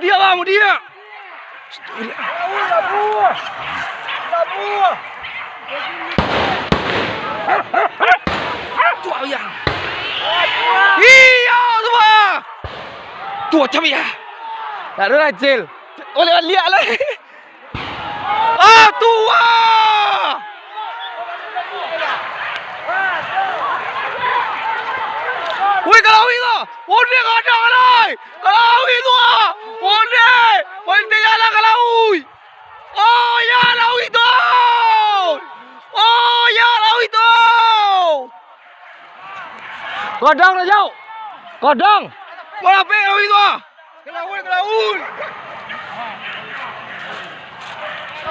Dia bang, dia. Tua yang. Iya tua. Tua macam ya. Tak ada racil. Oleh lihat lah. Ah tua. Woi kalau itu, onde kadang lah. Kalau itu, onde, onde jalan kalau. Oh ya kalau itu. Oh ya kalau itu. Kadang dah jauh. Kadang. Mana pe kalau itu? Kalau.